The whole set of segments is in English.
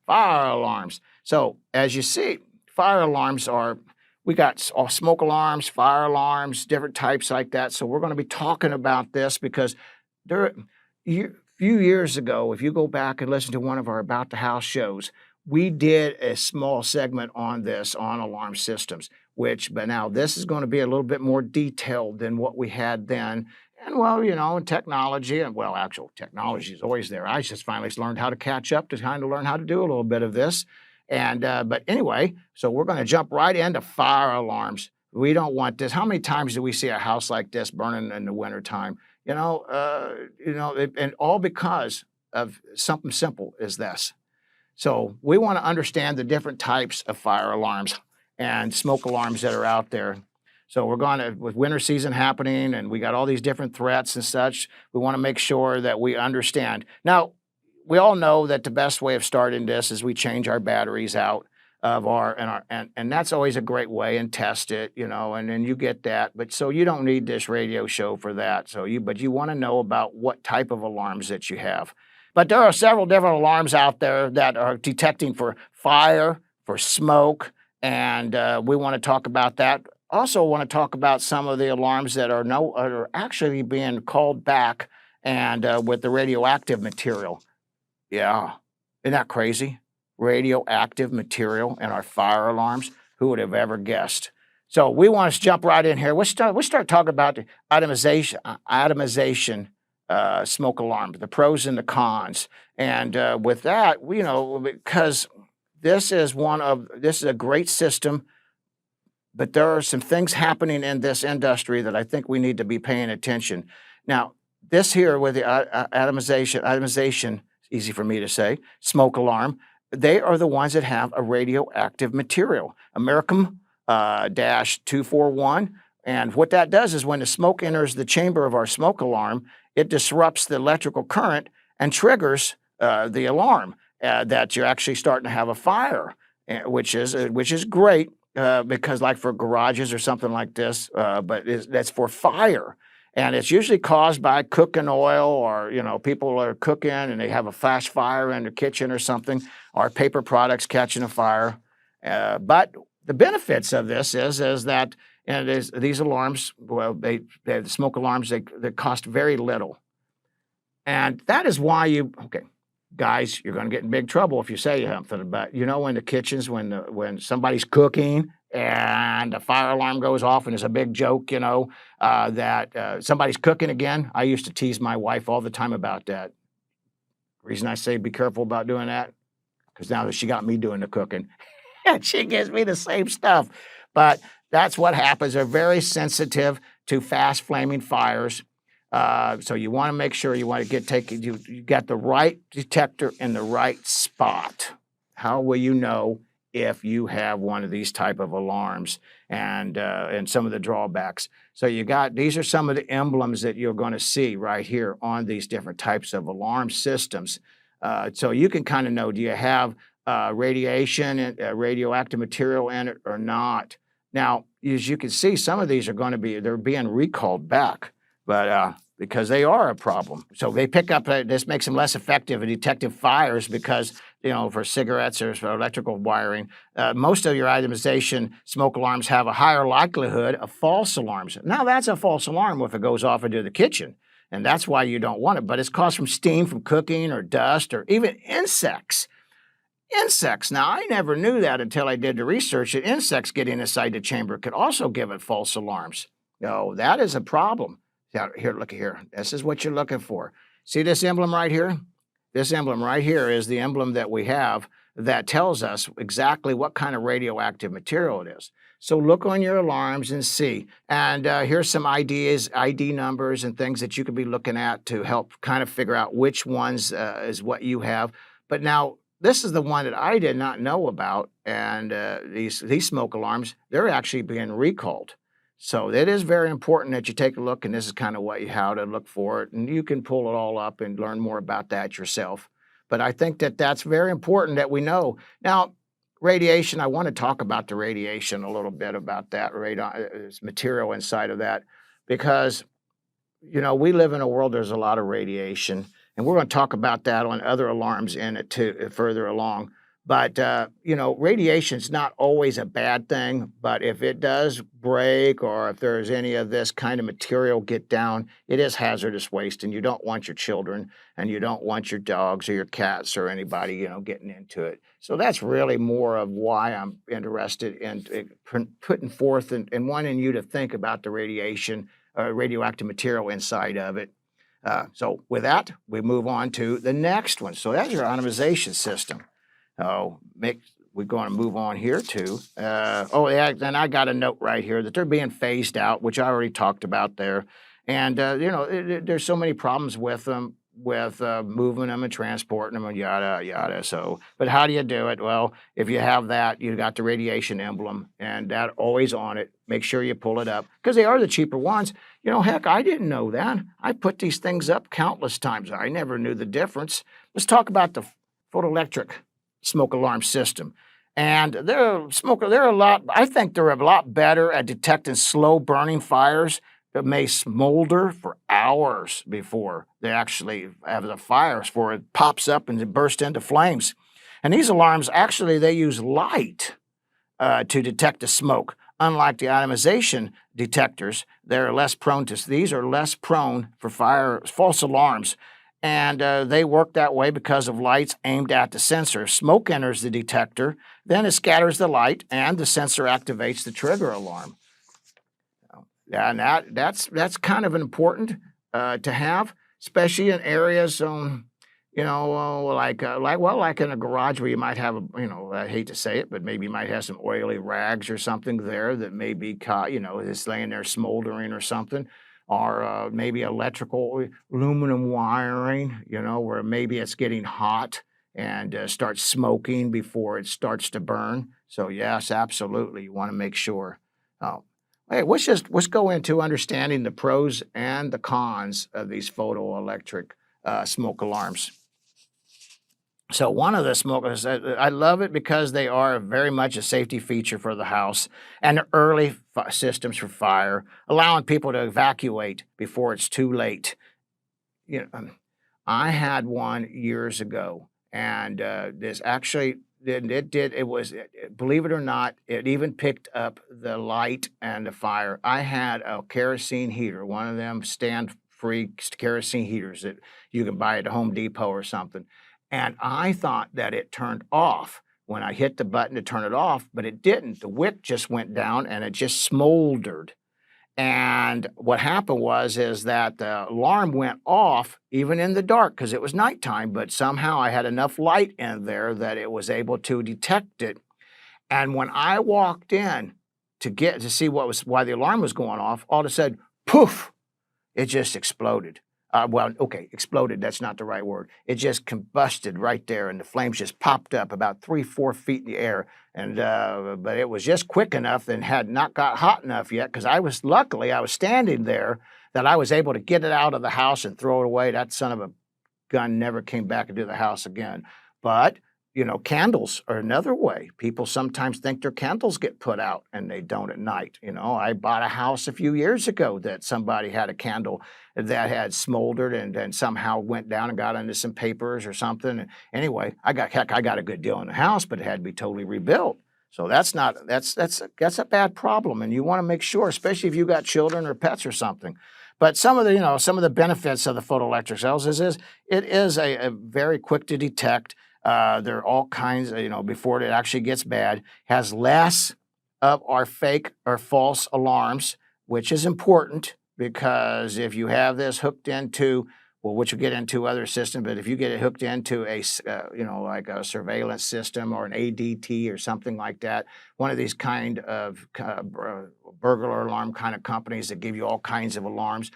fire alarms. So as you see, fire alarms we got all smoke alarms, fire alarms, different types like that. So we're going to be talking about this because few years ago, if you go back and listen to one of our About the House shows, we did a small segment on this, on alarm systems, but now this is going to be a little bit more detailed than what we had then. And well, technology, actual technology is always there. I just finally learned how to catch up to kind of learn how to do a little bit of this. But anyway, so we're going to jump right into fire alarms. We don't want this. How many times do we see a house like this burning in the wintertime? And all because of something simple as this. So we want to understand the different types of fire alarms and smoke alarms that are out there. So with winter season happening and we got all these different threats and such, we want to make sure that we understand. Now, we all know that the best way of starting this is we change our batteries out of and that's always a great way, and test it, and then you get that. But so you don't need this radio show for that. But you want to know about what type of alarms that you have. But there are several different alarms out there that are detecting for fire, for smoke, and we want to talk about that. Also want to talk about some of the alarms that are actually being called back and with the radioactive material. Yeah, isn't that crazy? Radioactive material in our fire alarms. Who would have ever guessed? So we want to jump right in here. We start talking about the atomization smoke alarm, the pros and the cons. And with that, because this is a great system, but there are some things happening in this industry that I think we need to be paying attention. Now, this here with the atomization, easy for me to say, smoke alarm, they are the ones that have a radioactive material, Americum-241. And what that does is when the smoke enters the chamber of our smoke alarm, it disrupts the electrical current and triggers the alarm that you're actually starting to have a fire, which is great because like for garages or something like this, but that's for fire. And it's usually caused by cooking oil or, people are cooking and they have a flash fire in their kitchen or something, or paper products catching a fire. But the benefits of this is that these alarms, the smoke alarms, they cost very little. And that is why guys, you're going to get in big trouble if you say something. But in the kitchens, when somebody's cooking and the fire alarm goes off and it's a big joke, that somebody's cooking again. I used to tease my wife all the time about that. The reason I say be careful about doing that, because now that she got me doing the cooking, and she gives me the same stuff. But that's what happens. They're very sensitive to fast flaming fires. So you want to make sure you got the right detector in the right spot. How will you know if you have one of these type of alarms and some of the drawbacks? So these are some of the emblems that you're going to see right here on these different types of alarm systems. So you can kind of know, do you have radiation and radioactive material in it or not? Now, as you can see, some of these they're being recalled back, but because they are a problem. So they pick up, this makes them less effective at detecting fires because, for cigarettes or for electrical wiring, most of your itemization smoke alarms have a higher likelihood of false alarms. Now, that's a false alarm if it goes off into the kitchen, and that's why you don't want it. But it's caused from steam from cooking or dust or even insects. Insects. Now, I never knew that until I did the research that insects getting inside the chamber could also give it false alarms. That is a problem. Here, look here. This is what you're looking for. See this emblem right here? This emblem right here is the emblem that we have that tells us exactly what kind of radioactive material it is. So look on your alarms and see. And here's some ID numbers and things that you could be looking at to help kind of figure out which ones is what you have. But now, this is the one that I did not know about, and these smoke alarms, they're actually being recalled. So it is very important that you take a look, and this is kind of how to look for it, and you can pull it all up and learn more about that yourself. But I think that that's very important that we know. Now, radiation, I want to talk about the radiation a little bit, about that radon material inside of that, because, we live in a world, there's a lot of radiation, and we're going to talk about that on other alarms in it too, further along. But, radiation's not always a bad thing, but if it does break or if there's any of this kind of material get down, it is hazardous waste, and you don't want your children and you don't want your dogs or your cats or anybody, getting into it. So that's really more of why I'm interested in putting forth and wanting you to think about the radiation, radioactive material inside of it. So with that, we move on to the next one. So that's your ionization system. We're going to move on here to, and I got a note right here that they're being phased out, which I already talked about there. And, there's so many problems with them, with moving them and transporting them and yada, yada. So, but how do you do it? Well, if you have that, you got the radiation emblem and that always on it. Make sure you pull it up because they are the cheaper ones. Heck, I didn't know that. I put these things up countless times. I never knew the difference. Let's talk about the photoelectric smoke alarm system. And they're a lot, I think they're a lot better at detecting slow burning fires that may smolder for hours before they actually have the fires, before it pops up and it bursts into flames. And these alarms, actually, they use light to detect the smoke. Unlike the atomization detectors, these are less prone for false alarms. And they work that way because of lights aimed at the sensor. If smoke enters the detector, then it scatters the light and the sensor activates the trigger alarm. And that's kind of important to have, especially in areas, like in a garage where you might have I hate to say it, but maybe you might have some oily rags or something there that may be caught, it's laying there smoldering or something. Or maybe electrical aluminum wiring, where maybe it's getting hot and starts smoking before it starts to burn. So yes, absolutely, you want to make sure. Hey, let's go into understanding the pros and the cons of these photoelectric smoke alarms. So one of the smokers, I love it because they are very much a safety feature for the house and early systems for fire, allowing people to evacuate before it's too late. I had one years ago, and this actually, believe it or not, it even picked up the light and the fire. I had a kerosene heater, one of them stand-free kerosene heaters that you can buy at Home Depot or something. And I thought that it turned off when I hit the button to turn it off, but it didn't. The wick just went down and it just smoldered. And what happened is that the alarm went off even in the dark because it was nighttime, but somehow I had enough light in there that it was able to detect it. And when I walked in to see why the alarm was going off, all of a sudden, poof, it just exploded. Exploded, that's not the right word. It just combusted right there, and the flames just popped up about 3-4 feet in the air. And but it was just quick enough and had not got hot enough yet because I was standing there that I was able to get it out of the house and throw it away. That son of a gun never came back into the house again. But candles are another way. People sometimes think their candles get put out and they don't at night. I bought a house a few years ago that somebody had a candle that had smoldered and then somehow went down and got into some papers or something. Anyway, I got a good deal on the house, but it had to be totally rebuilt. So that's a bad problem, and you want to make sure, especially if you got children or pets or something. But some of the benefits of the photoelectric cells is it is a very quick to detect. There are all kinds of, before it actually gets bad, has less of our fake or false alarms, which is important because if you have this hooked into, which we'll get into other systems, but if you get it hooked into a, like a surveillance system or an ADT or something like that, one of these kind of burglar alarm kind of companies that give you all kinds of alarms,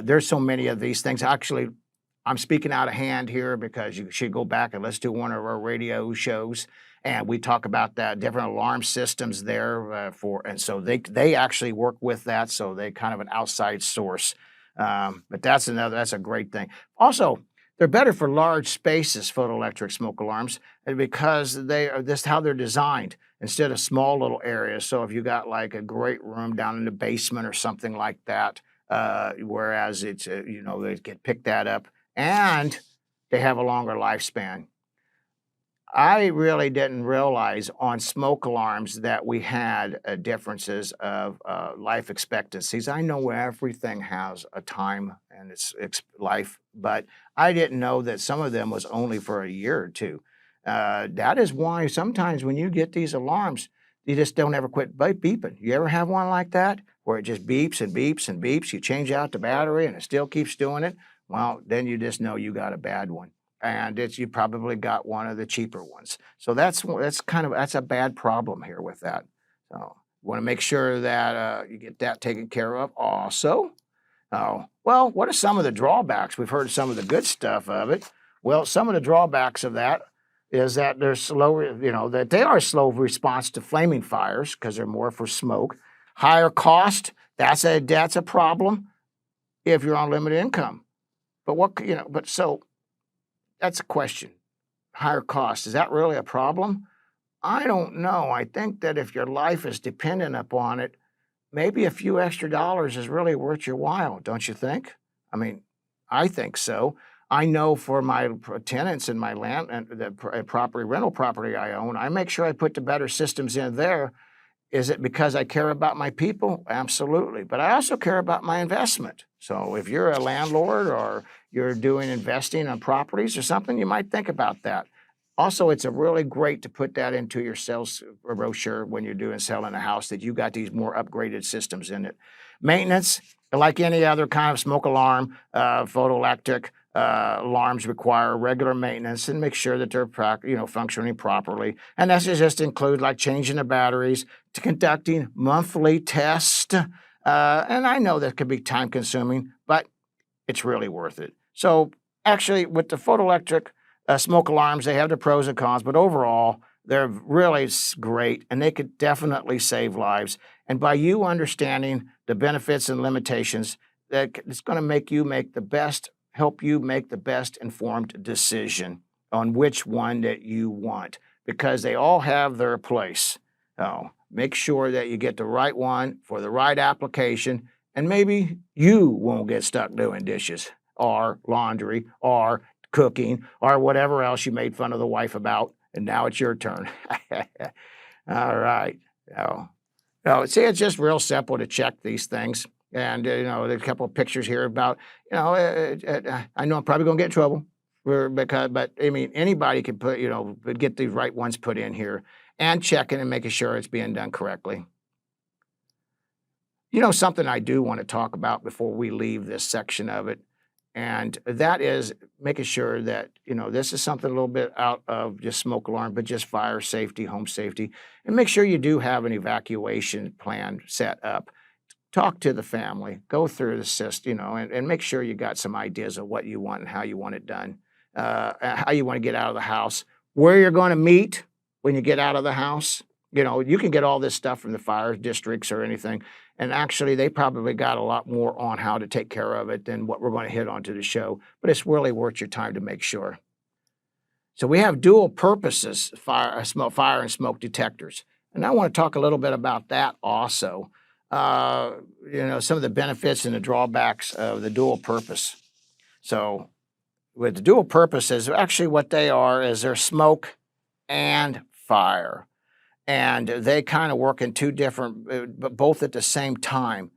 there's so many of these things. Actually, I'm speaking out of hand here because you should go back and listen to one of our radio shows, and we talk about that different alarm systems there and so they actually work with that, so they kind of an outside source. But that's a great thing. Also, they're better for large spaces, photoelectric smoke alarms, because this how they're designed instead of small little areas. So if you got like a great room down in the basement or something like that, whereas it's they get picked that up. And they have a longer lifespan. I really didn't realize on smoke alarms that we had differences of life expectancies. I know everything has a time and its life, but I didn't know that some of them was only for a year or two. That is why sometimes when you get these alarms, you just don't ever quit beeping. You ever have one like that where it just beeps and beeps and beeps? You change out the battery and it still keeps doing it. Well, then you just know you got a bad one, and you probably got one of the cheaper ones. So that's a bad problem here with that. So you want to make sure that you get that taken care of. Also, well, what are some of the drawbacks? We've heard some of the good stuff of it. Well, some of the drawbacks of that is that they're slow, that they are slow response to flaming fires because they're more for smoke. Higher cost, that's a problem if you're on limited income. But so that's a question. Higher cost, is that really a problem? I don't know. I think that if your life is dependent upon it, maybe a few extra dollars is really worth your while, don't you think? I mean, I think so. I know for my tenants in my land and the rental property I own, I make sure I put the better systems in there. Is it because I care about my people? Absolutely. But I also care about my investment. So if you're a landlord or you're doing investing on properties or something, you might think about that. Also, it's a really great to put that into your sales brochure when you're doing selling a house, that you got these more upgraded systems in it. Maintenance, like any other kind of smoke alarm, photoelectric alarms require regular maintenance and make sure that they're functioning properly. And that just include like changing the batteries, to conducting monthly tests. And I know that could be time consuming, but it's really worth it. So actually, with the photoelectric smoke alarms, they have the pros and cons, but overall, they're really great, and they could definitely save lives. And by you understanding the benefits and limitations, it's going to help you make the best informed decision on which one that you want, because they all have their place. So make sure that you get the right one for the right application, and maybe you won't get stuck doing dishes or laundry or cooking or whatever else you made fun of the wife about, and now it's your turn. All right. See, it's just real simple to check these things. And, there's a couple of pictures here about, I know I'm probably going to get in trouble but I mean, anybody can get the right ones put in here and checking and making sure it's being done correctly. Something I do want to talk about before we leave this section of it, and that is making sure that, this is something a little bit out of just smoke alarm, but just fire safety, home safety, and make sure you do have an evacuation plan set up. Talk to the family, go through the system, and make sure you got some ideas of what you want and how you want it done, how you want to get out of the house, where you're going to meet when you get out of the house. You can get all this stuff from the fire districts or anything. And actually, they probably got a lot more on how to take care of it than what we're going to hit onto the show. But it's really worth your time to make sure. So we have dual purposes, fire and smoke detectors. And I want to talk a little bit about that also. Some of the benefits and the drawbacks of the dual purpose. So with the dual purposes, actually what they are is they're smoke and fire. And they kind of work in two different, but both at the same time.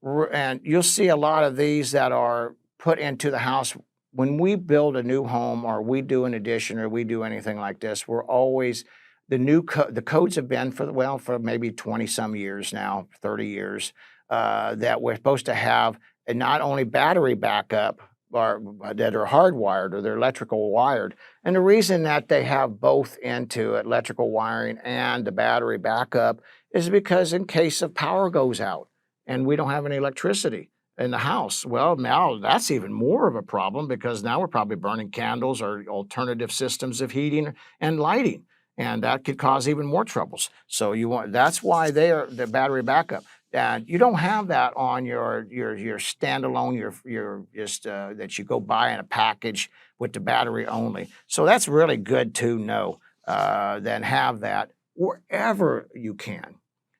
And you'll see a lot of these that are put into the house. When we build a new home or we do an addition or we do anything like this, we're always, the codes have been for maybe 20 some years now, 30 years, that we're supposed to have not only battery backup, or that are hardwired or they're electrical wired. And the reason that they have both into electrical wiring and the battery backup is because in case of power goes out and we don't have any electricity in the house, well, now that's even more of a problem, because now we're probably burning candles or alternative systems of heating and lighting, and that could cause even more troubles. So that's why they are the battery backup. And you don't have that on your standalone, your just that you go buy in a package with the battery only. So that's really good to know. Then have that wherever you can.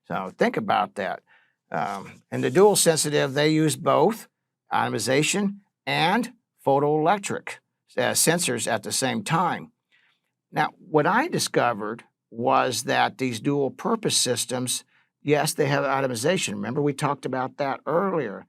So think about that. And the dual sensitive, they use both ionization and photoelectric sensors at the same time. Now, what I discovered was that these dual purpose systems, yes, they have atomization. Remember, we talked about that earlier.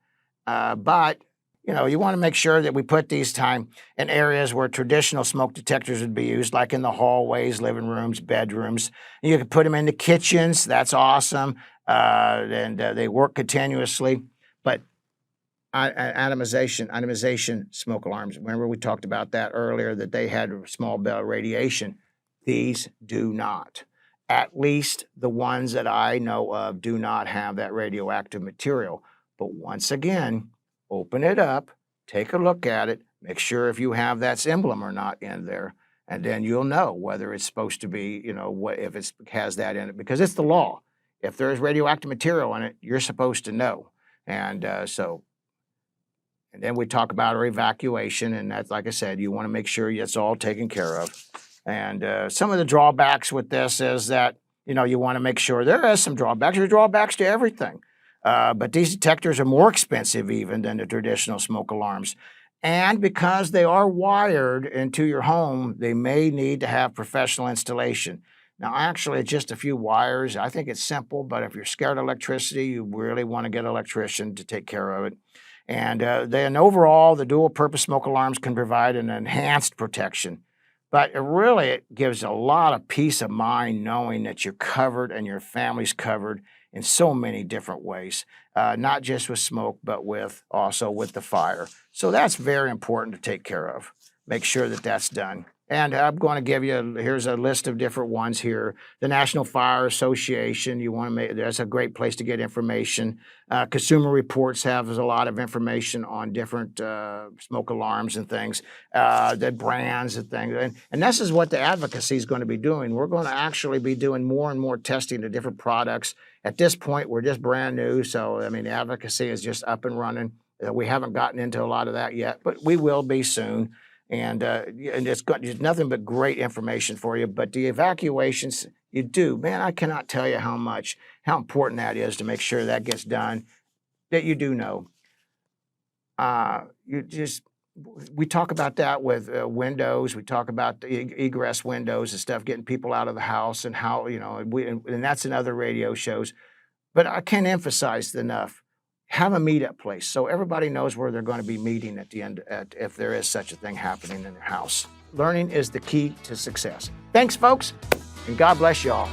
But you want to make sure that we put these time in areas where traditional smoke detectors would be used, like in the hallways, living rooms, bedrooms. You can put them in the kitchens. That's awesome. And they work continuously. But atomization smoke alarms. Remember, we talked about that earlier, that they had small bell radiation. These do not. At least the ones that I know of do not have that radioactive material. But once again, open it up, take a look at it, make sure if you have that emblem or not in there, and then you'll know whether it's supposed to be, if it has that in it, because it's the law. If there's radioactive material in it, you're supposed to know. And then we talk about our evacuation, and that's, like I said, you want to make sure it's all taken care of. And some of the drawbacks with this is that, you want to make sure there is some drawbacks. There's drawbacks to everything. But these detectors are more expensive even than the traditional smoke alarms. And because they are wired into your home, they may need to have professional installation. Now, actually, it's just a few wires. I think it's simple, but if you're scared of electricity, you really want to get an electrician to take care of it. And then overall, the dual-purpose smoke alarms can provide an enhanced protection. But it gives a lot of peace of mind knowing that you're covered and your family's covered in so many different ways, not just with smoke, but also with the fire. So that's very important to take care of. Make sure that that's done. And I'm going to give you, here's a list of different ones here. The National Fire Association, that's a great place to get information. Consumer Reports has a lot of information on different smoke alarms and things, the brands and things. And this is what the advocacy is going to be doing. We're going to actually be doing more and more testing of different products. At this point, we're just brand new. So, the advocacy is just up and running. We haven't gotten into a lot of that yet, but we will be soon. And it's nothing but great information for you. But the evacuations, I cannot tell you how important that is to make sure that gets done, that you do know. We talk about that with windows. We talk about the egress windows and stuff, getting people out of the house and how, and that's in other radio shows. But I can't emphasize enough. Have a meetup place so everybody knows where they're going to be meeting at the end if there is such a thing happening in their house. Learning is the key to success. Thanks, folks, and God bless you all.